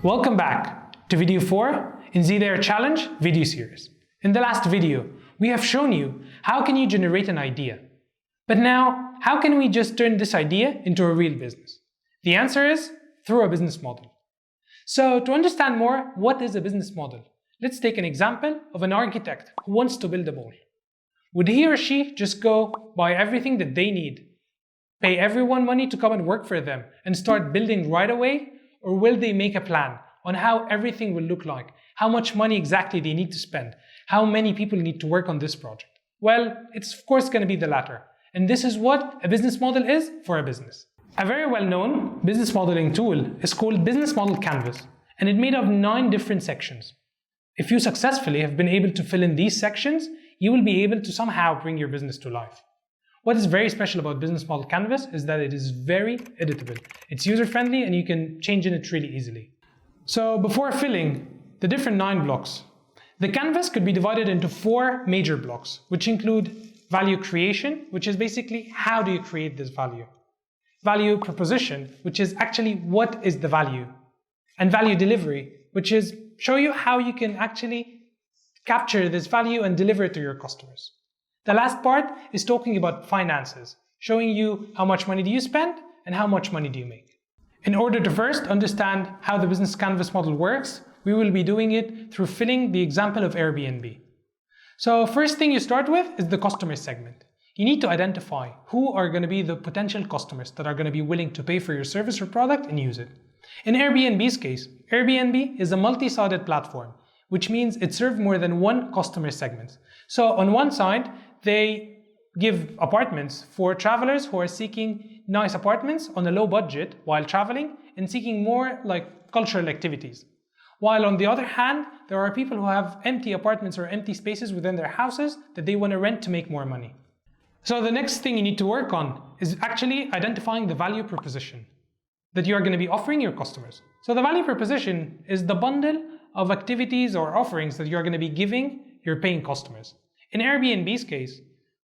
Welcome back to video 4 in ZDare Challenge video series. In the last video, we have shown you how can you generate an idea. But now, how can we just turn this idea into a real business? The answer is through a business model. So to understand more, what is a business model? Let's take an example of an architect who wants to build a mall. Would he or she just go buy everything that they need, pay everyone money to come and work for them, and start building right away? Or will they make a plan on how everything will look like, how much money exactly they need to spend, how many people need to work on this project? Well, it's of course going to be the latter. And this is what a business model is for a business. A very well-known business modeling tool is called Business Model Canvas, and it's made of 9 different sections. If you successfully have been able to fill in these sections, you will be able to somehow bring your business to life. What is very special about Business Model Canvas is that it is very editable. It's user-friendly and you can change in it really easily. So before filling the different 9 blocks, the canvas could be divided into 4 major blocks, which include value creation, which is basically how do you create this value. Value proposition, which is actually what is the value. And value delivery, which is show you how you can actually capture this value and deliver it to your customers. The last part is talking about finances, showing you how much money do you spend and how much money do you make. In order to first understand how the business canvas model works, we will be doing it through filling the example of Airbnb. So first thing you start with is the customer segment. You need to identify who are going to be the potential customers that are going to be willing to pay for your service or product and use it. In Airbnb's case, Airbnb is a multi-sided platform, which means it serves more than one customer segment. So on one side, they give apartments for travelers who are seeking nice apartments on a low budget while traveling and seeking more like cultural activities. While on the other hand, there are people who have empty apartments or empty spaces within their houses that they want to rent to make more money. So the next thing you need to work on is actually identifying the value proposition that you are going to be offering your customers. So the value proposition is the bundle of activities or offerings that you're going to be giving your paying customers. In Airbnb's case,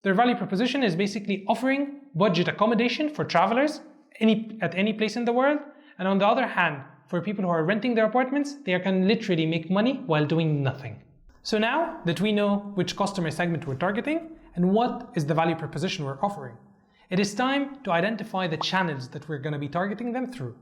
their value proposition is basically offering budget accommodation for travelers at any place in the world. And on the other hand, for people who are renting their apartments, they can literally make money while doing nothing. So now that we know which customer segment we're targeting and what is the value proposition we're offering, it is time to identify the channels that we're going to be targeting them through.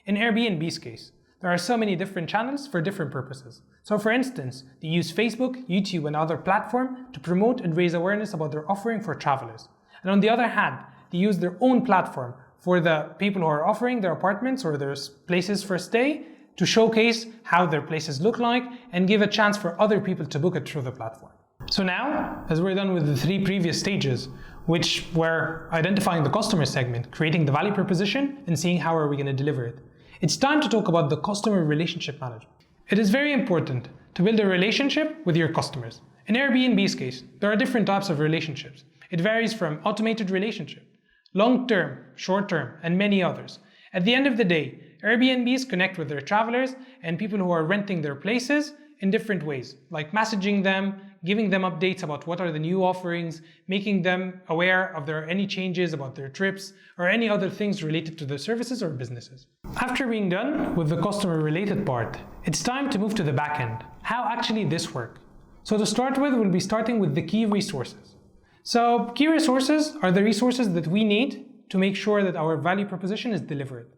In Airbnb's case, there are so many different channels for different purposes. So for instance, they use Facebook, YouTube and other platforms to promote and raise awareness about their offering for travelers. And on the other hand, they use their own platform for the people who are offering their apartments or their places for stay to showcase how their places look like and give a chance for other people to book it through the platform. So now, as we're done with the 3 previous stages, which were identifying the customer segment, creating the value proposition, and seeing how are we going to deliver it, it's time to talk about the customer relationship management. It is very important to build a relationship with your customers. In Airbnb's case, there are different types of relationships. It varies from automated relationship, long-term, short-term, and many others. At the end of the day, Airbnbs connect with their travelers and people who are renting their places in different ways, like messaging them, giving them updates about what are the new offerings, making them aware of any changes about their trips, or any other things related to their services or businesses. After being done with the customer-related part, it's time to move to the backend. How actually this works? So to start with, we'll be starting with the key resources. So key resources are the resources that we need to make sure that our value proposition is delivered.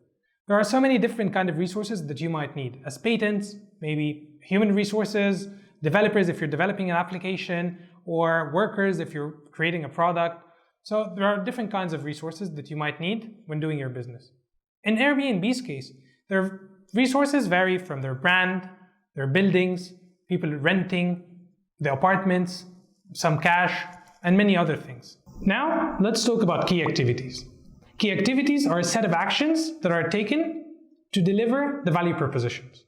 There are so many different kinds of resources that you might need, as patents, maybe human resources, developers if you're developing an application, or workers if you're creating a product. So there are different kinds of resources that you might need when doing your business. In Airbnb's case, their resources vary from their brand, their buildings, people renting, the apartments, some cash, and many other things. Now, let's talk about key activities. Key activities are a set of actions that are taken to deliver the value propositions.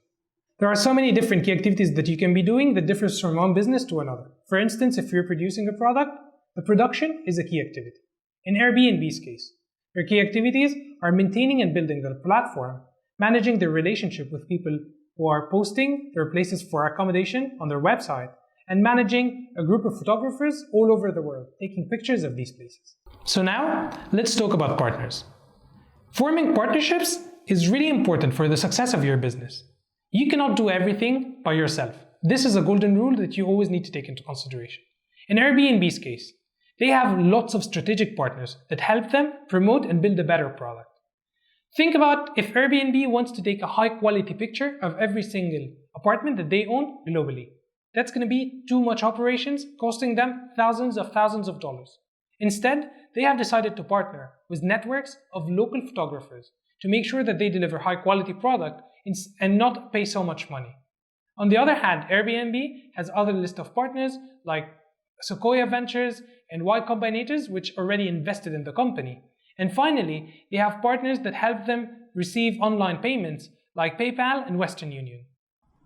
There are so many different key activities that you can be doing that differs from one business to another. For instance, if you're producing a product, the production is a key activity. In Airbnb's case, their key activities are maintaining and building the platform, managing their relationship with people who are posting their places for accommodation on their website, and managing a group of photographers all over the world, taking pictures of these places. So now, let's talk about partners. Forming partnerships is really important for the success of your business. You cannot do everything by yourself. This is a golden rule that you always need to take into consideration. In Airbnb's case, they have lots of strategic partners that help them promote and build a better product. Think about if Airbnb wants to take a high quality picture of every single apartment that they own globally. That's going to be too much operations, costing them thousands of dollars. Instead, they have decided to partner with networks of local photographers to make sure that they deliver high quality product and not pay so much money. On the other hand, Airbnb has other list of partners like Sequoia Ventures and Y Combinators, which already invested in the company. And finally, they have partners that help them receive online payments like PayPal and Western Union.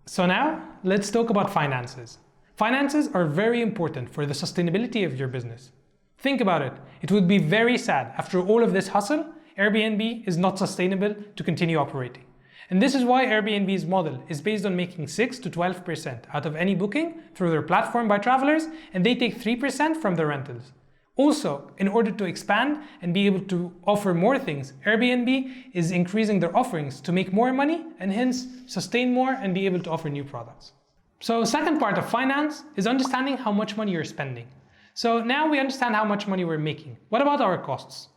So now, let's talk about finances. Finances are very important for the sustainability of your business. Think about it. It would be very sad after all of this hustle, Airbnb is not sustainable to continue operating. And this is why Airbnb's model is based on making 6 to 12% out of any booking through their platform by travelers, and they take 3% from the rentals. Also, in order to expand and be able to offer more things, Airbnb is increasing their offerings to make more money and hence sustain more and be able to offer new products. So, second part of finance is understanding how much money you're spending. So now we understand how much money we're making. What about our costs?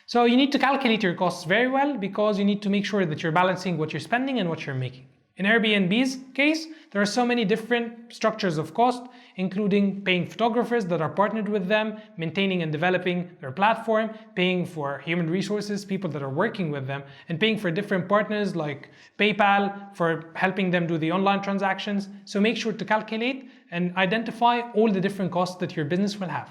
So you need to calculate your costs very well because you need to make sure that you're balancing what you're spending and what you're making. In Airbnb's case, there are so many different structures of cost, including paying photographers that are partnered with them, maintaining and developing their platform, paying for human resources, people that are working with them, and paying for different partners like PayPal for helping them do the online transactions. So make sure to calculate and identify all the different costs that your business will have.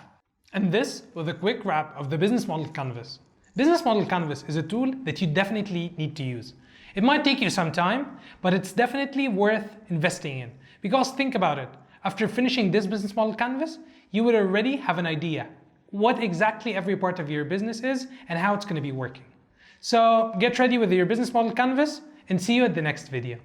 And this was a quick wrap of the Business Model Canvas. Business Model Canvas is a tool that you definitely need to use. It might take you some time, but it's definitely worth investing in. Because think about it, after finishing this Business Model Canvas, you would already have an idea what exactly every part of your business is and how it's going to be working. So get ready with your Business Model Canvas and see you at the next video.